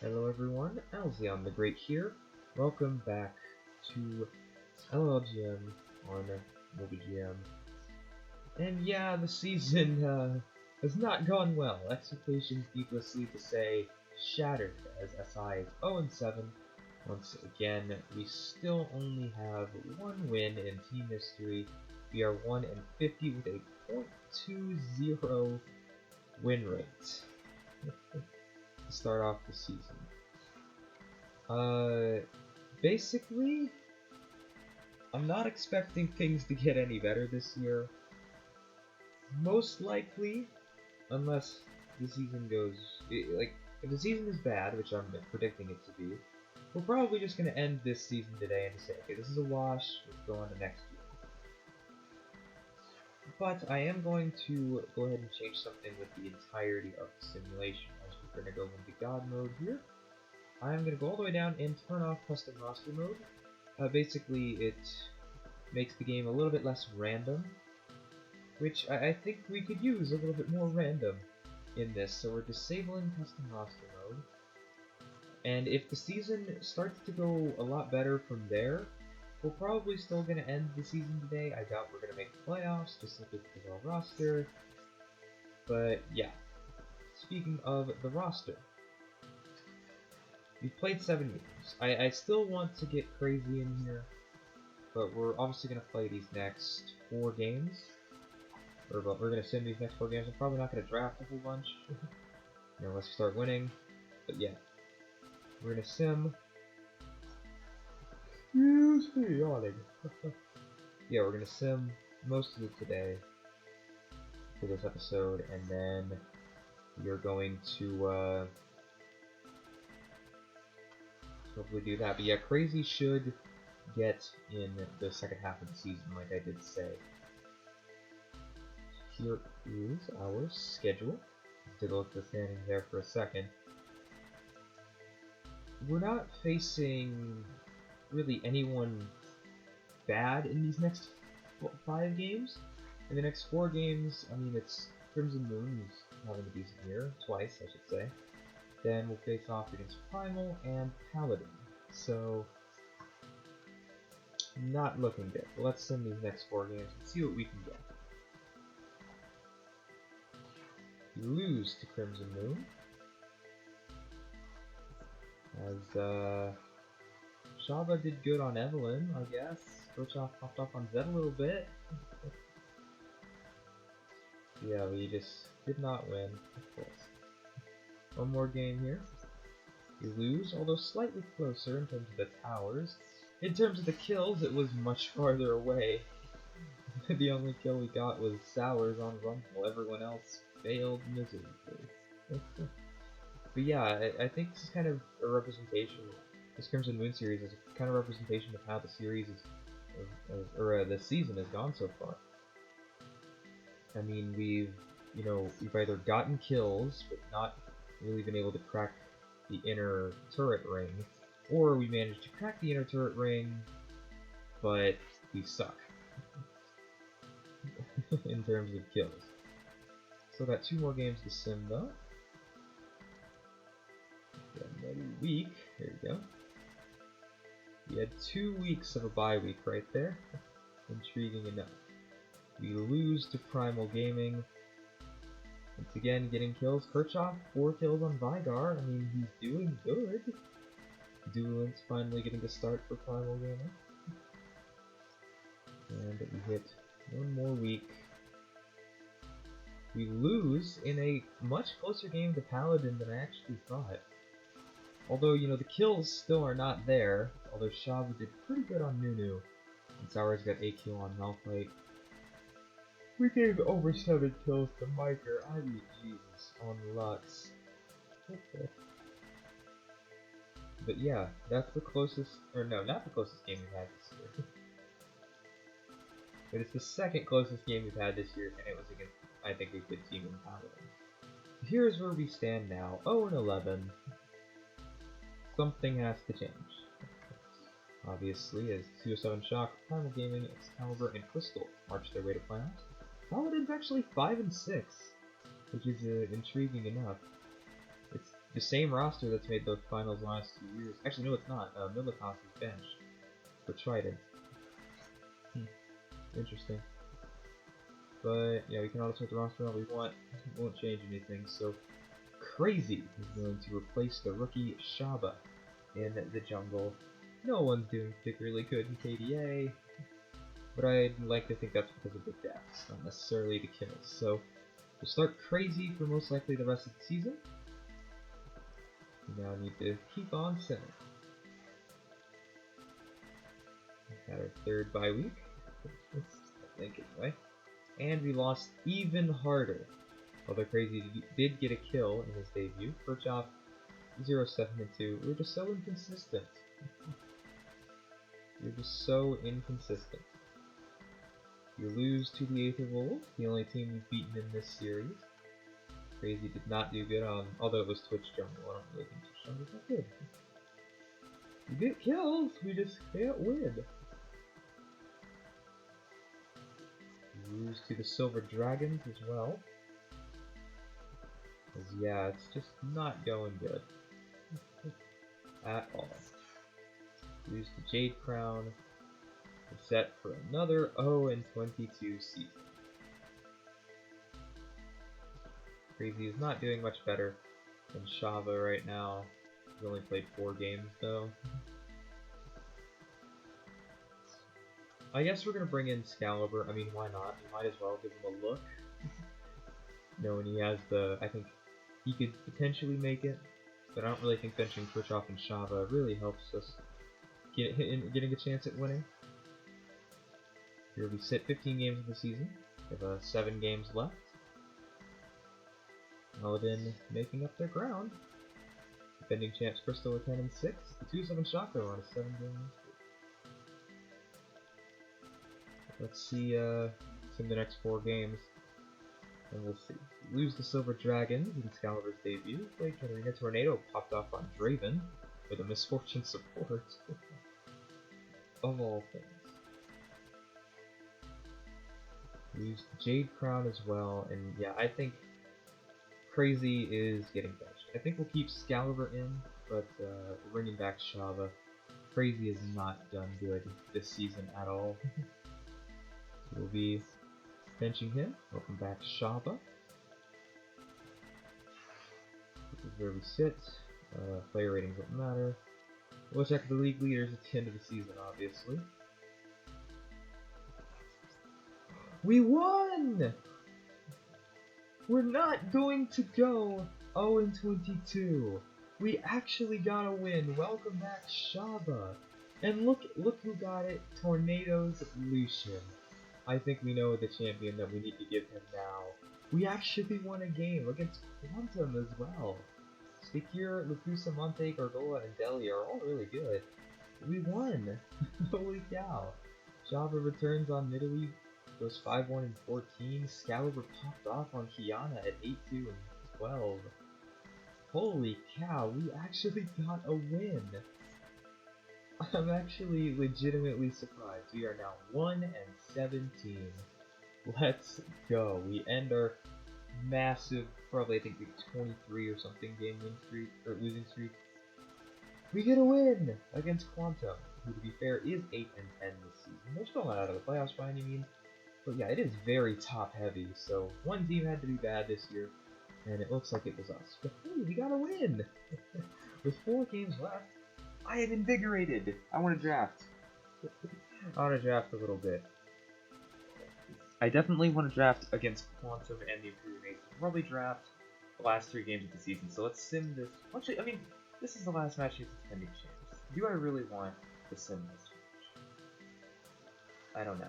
Hello everyone, Alzion the Great here. Welcome back to LLGM on MobiGM. And yeah, the season has not gone well. Expectations, needlessly to say, shattered as SI is 0-7. Once again, we still only have one win in team history. We are 1-50 with a .20 win rate to start off the season. Basically, I'm not expecting things to get any better this year. Most likely, unless the season goes, if the season is bad, which I'm predicting it to be, we're probably just going to end this season today and just say, okay, this is a wash, let's go on to next year. But I am going to go ahead and change something with the entirety of the simulation, as we're going to go into God mode here. I'm going to go all the way down and turn off custom roster mode. Basically, it makes the game a little bit less random, which I think we could use a little bit more random in this. So we're disabling custom roster mode. And if the season starts to go a lot better from there, we're probably still going to end the season today. I doubt we're going to make the playoffs, just simply because of our roster. But yeah, speaking of the roster, we've played 7 games. I still want to get crazy in here, but we're obviously going to play these next 4 games. We're going to sim these next 4 games. I'm probably not going to draft a whole bunch, unless we start winning. But yeah, we're going to sim. Yawning. Yeah, we're going to sim most of it today for this episode, and then we're going to hopefully do that. But yeah, crazy should get in the second half of the season, like I did say. Here is our schedule. Take a look at the standings there for a second. We're not facing really anyone bad in these next 5 games. In the next 4 games, I mean, it's Crimson Moon, who's having a decent year, twice I should say. Then we'll face off against Primal and Paladin. So, not looking good. But let's sim these next 4 games and see what we can get. We lose to Crimson Moon, as Shaba did good on Evelyn, I guess. Gochoff popped off on Zed a little bit. Yeah, we just did not win, of course. One more game here. We lose, although slightly closer in terms of the towers. In terms of the kills, it was much farther away. The only kill we got was Sours on Rumble. Everyone else failed miserably. But yeah, I think this is kind of a representation. This Crimson Moon series is a kind of representation of how the series is, the season has gone so far. I mean, we've either gotten kills but not really been able to crack the inner turret ring, or we managed to crack the inner turret ring, but we suck in terms of kills. So got 2 more games to sim though. Another week. There we go. We had 2 weeks of a bye week right there. Intriguing enough. We lose to Primal Gaming. Once again, getting kills. Kirchhoff, 4 kills on Vygar. I mean, he's doing good. Duelant's finally getting to start for Primal Gaming. And we hit 1 more week. We lose in a much closer game to Paladin than I actually thought. Although, the kills still are not there. Although Shaba did pretty good on Nunu. And Sours got 8 kills on Malphite. We gave over 7 kills to Miker. I mean, Jesus, on Lux. But yeah, that's the closest, or no, not the closest game we've had this year. But it's the second closest game we've had this year, and it was against, I think, a good team in Paladin. Here's where we stand now, 0-11. Something has to change. Obviously, as 207 Shock, Primal Gaming, Excalibur, and Crystal march their way to playoffs. Paladin's actually 5-6, which is intriguing enough. It's the same roster that's made the finals last 2 years. Actually, no, it's not. Milikos is benched for Trident. Interesting. But yeah, we can auto sort the roster all we want. It won't change anything. So Crazy is going to replace the rookie Shaba in the jungle. No one's doing particularly good in KDA, but I'd like to think that's because of the deaths, not necessarily the kills. So we'll start Crazy for most likely the rest of the season. We now need to keep on simming. We had our third bye week. I think anyway. And we lost even harder. Although Crazy did get a kill in his debut. First off, 0-7-2. We're just so inconsistent. You're just so inconsistent. You lose to the Aether Wolves, the only team you've beaten in this series. Crazy did not do good on, although it was Twitch Jungle. I don't really think Twitch Jungle's that good. We get kills, we just can't win. You lose to the Silver Dragons as well. Because yeah, it's just not going good. At all. Lose the Jade Crown. We're set for another 0-22 season. Crazy is not doing much better than Shava right now. He's only played 4 games though. I guess we're gonna bring in Excalibur. I mean, why not? We might as well give him a look. Knowing he has the, I think he could potentially make it, but I don't really think benching Khrushchev and Shava really helps us getting a chance at winning. Here we sit 15 games of the season. We have 7 games left. Paladin making up their ground. Defending champs Crystal with 10-6. The 2-7 Shaco on a 7-game win streak. Let's see in the next 4 games. And we'll see. Lose the Silver Dragons in Excalibur's debut. Played Katarina Tornado popped off on Draven with a Misfortune support. Of all things. Lose the Jade Crown as well, and yeah, I think Crazy is getting benched. I think we'll keep Excalibur in, but we're bringing back Shava. Crazy has not done good this season at all. We'll be benching him. Welcome back, Shava. This is where we sit. Player ratings don't matter. We'll check the league leaders at the end of the season, obviously. We won! We're not going to go 0-22. We actually got a win. Welcome back, Shaba. And look who got it. Tornado's Lucian. I think we know the champion that we need to give him now. We actually won a game against Quantum as well. Stikir, Lapusa, Monte, Gargola, and Deli are all really good. We won! Holy cow. Shaba returns on Nidalee, goes 5-1 and 14. Excalibur popped off on Kiana at 8-2 and 12. Holy cow, we actually got a win! I'm actually legitimately surprised. We are now 1-17. Let's go. We end our massive, probably I think like 23 or something game win streak, or losing streak. We get a win against Quantum, who to be fair is 8-10 this season. They're still not out of the playoffs by any means, but yeah, it is very top heavy, so one team had to be bad this year, and it looks like it was us. But hey, we got a win! With 4 games left, I am invigorated! I want to draft. I want to draft a little bit. I definitely want to draft against Quantum and the Imperial Mates. Probably draft the last 3 games of the season, so let's sim this. Actually, I mean, this is the last match against the defending champs. Do I really want to sim this match? I don't know.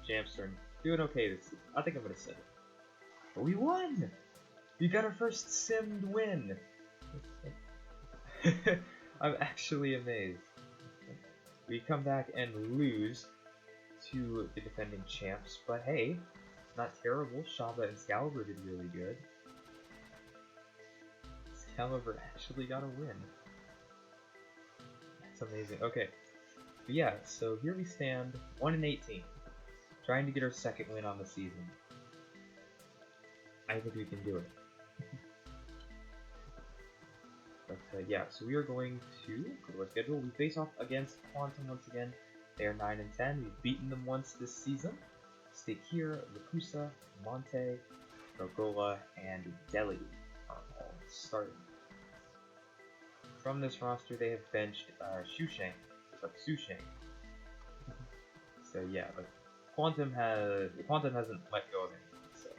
Champs are doing okay this season. I think I'm going to sim it. But we won! We got our first simmed win! I'm actually amazed. We come back and lose to the defending champs, but hey, it's not terrible. Shaba and Excalibur did really good. Excalibur actually got a win. That's amazing. Okay, but yeah, so here we stand, 1-18, trying to get our 2nd win on the season. I think we can do it. yeah, so we are going to go to our schedule. We face off against Quantum once again. They are 9 and 10. We've beaten them once this season. Stakir, Lapusa, Monte, Rogola, and Delhi are all starting. From this roster, they have benched Shusheng, but Susheng. So yeah, but Quantum hasn't let go of anything, so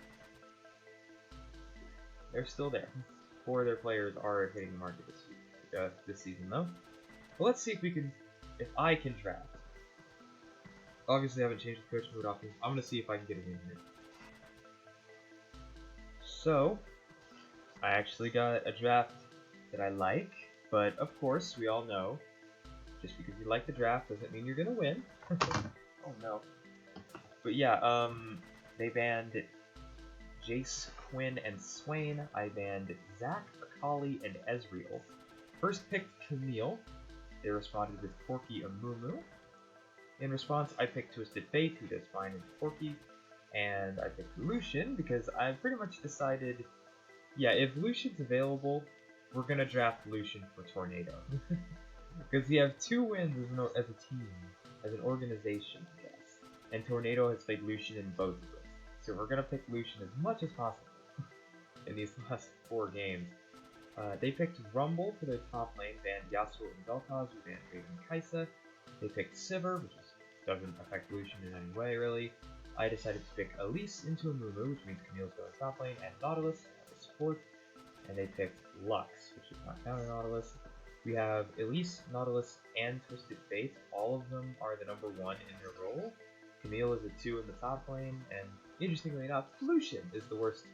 they're still there. 4 of their players are hitting the market this season though. But let's see if I can draft. Obviously, I haven't changed the coach mode options. I'm gonna see if I can get it in here. So, I actually got a draft that I like, but of course, we all know, just because you like the draft doesn't mean you're gonna win. Oh no. But yeah, they banned Jace, Quinn, and Swain. I banned Zach, Akali, and Ezreal. First picked Camille. They responded with Porky and Mumu. In response, I picked Twisted Fate, who does fine in Porky, and I picked Lucian because I pretty much decided, yeah, if Lucian's available, we're gonna draft Lucian for Tornado. Because we have 2 wins as a team, as an organization, I guess. And Tornado has played Lucian in both of them. So we're gonna pick Lucian as much as possible in these last 4 games. They picked Rumble for their top lane, banned Yasuo and Vel'Koz, who banned Draven and Kai'Sa. They picked Sivir, which doesn't affect Lucian in any way, really. I decided to pick Elise into a Mumu, which means Camille's going top lane, and Nautilus as support. And they picked Lux, which is not counter Nautilus. We have Elise, Nautilus, and Twisted Fate. All of them are the number 1 in their role. Camille is a 2 in the top lane, and interestingly enough, Lucian is the worst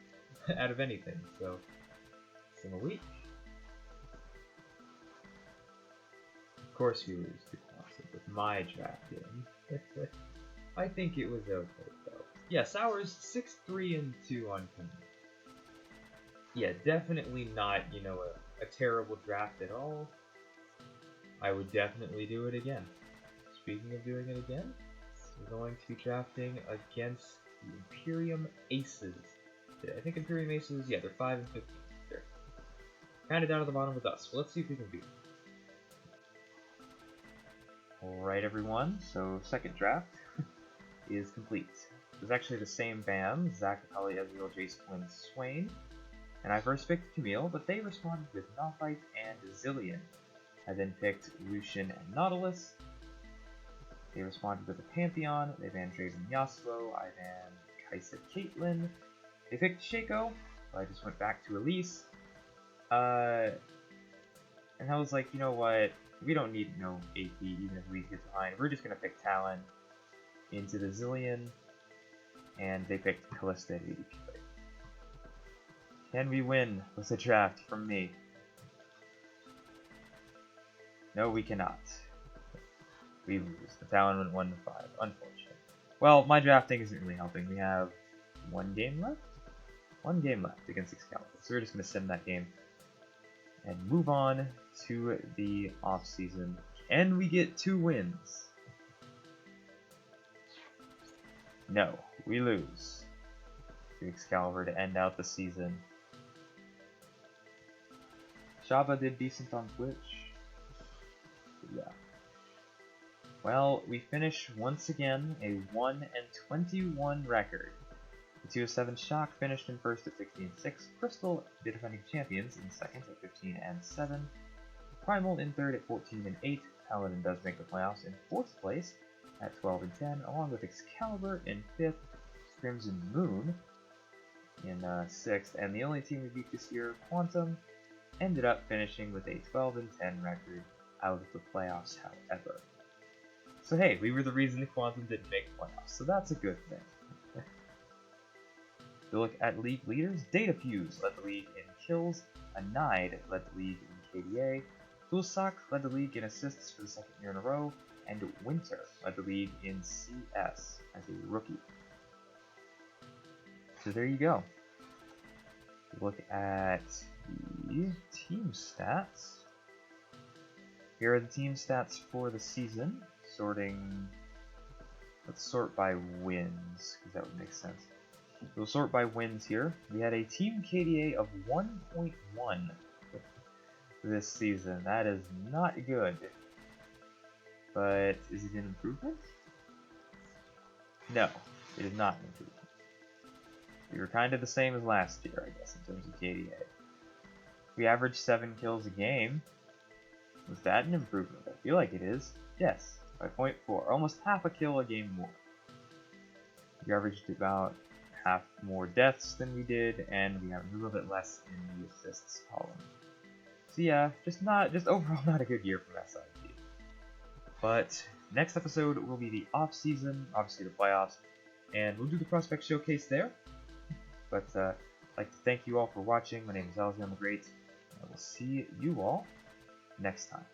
out of anything, so sim a week. Of course we lose to Quantum with my draft in. I think it was okay, though. Yeah, Sour's 6-3 and 2 on Camille. Yeah, definitely not, you know, a terrible draft at all. I would definitely do it again. Speaking of doing it again, we're going to be drafting against the Imperium Aces. I think Imperium Aces, yeah, they're 5 and 15. They're kind of down at the bottom with us. Well, let's see if we can beat them. Alright, everyone, so second draft is complete. It was actually the same band, Zach, Akali, Ezreal, Jace, Quinn, Swain. And I first picked Camille, but they responded with Malphite and Zillion. I then picked Lucian and Nautilus. They responded with a Pantheon. They banned Draven and Yasuo. I banned Kai'Sa Caitlyn. They picked Shaco, so I just went back to Elise. And I was like, you know what? We don't need no AP, even if Elise gets behind. We're just gonna pick Talon into the Zillion. And they picked Kalista at 80. Can we win with a draft from me? No, we cannot. We lose. The Talon went 1 to 5. Unfortunate. Well, my drafting isn't really helping. We have 1 game left? 1 game left against Excalibur. So we're just going to sim that game and move on to the off-season. And we get 2 wins. No, we lose to Excalibur to end out the season. Shaba did decent on Twitch. But yeah. Well, we finish once again a 1-21 record. The 207 Shock finished in first at 16-6. Crystal, the defending champions, in second at 15-7. Primal in third at 14-8. Paladin does make the playoffs in fourth place at 12-10, along with Excalibur in fifth. Crimson Moon in sixth, and the only team we beat this year, Quantum, ended up finishing with a 12-10 record out of the playoffs, however. So hey, we were the reason the Quantum didn't make playoffs, so that's a good thing. If you look at league leaders, Datafuse led the league in kills, Anide led the league in KDA, Fulsak led the league in assists for the second year in a row, and Winter led the league in CS as a rookie. So there you go. Look at the team stats. Here are the team stats for the season, sorting. Let's sort by wins, because that would make sense. We'll sort by wins here. We had a team KDA of 1.1, this season. That is not good. But is it an improvement? No, it is not an improvement. We were kind of the same as last year, I guess, in terms of KDA. We averaged 7 kills a game. Was that an improvement? I feel like it is. Yes, by 0.4. Almost half a kill a game more. We averaged about half more deaths than we did, and we have a little bit less in the assists column. So yeah, just overall not a good year from SIG. But next episode will be the off season, obviously the playoffs, and we'll do the prospect showcase there. But I'd like to thank you all for watching. My name is Alzion the Great, and I will see you all next time.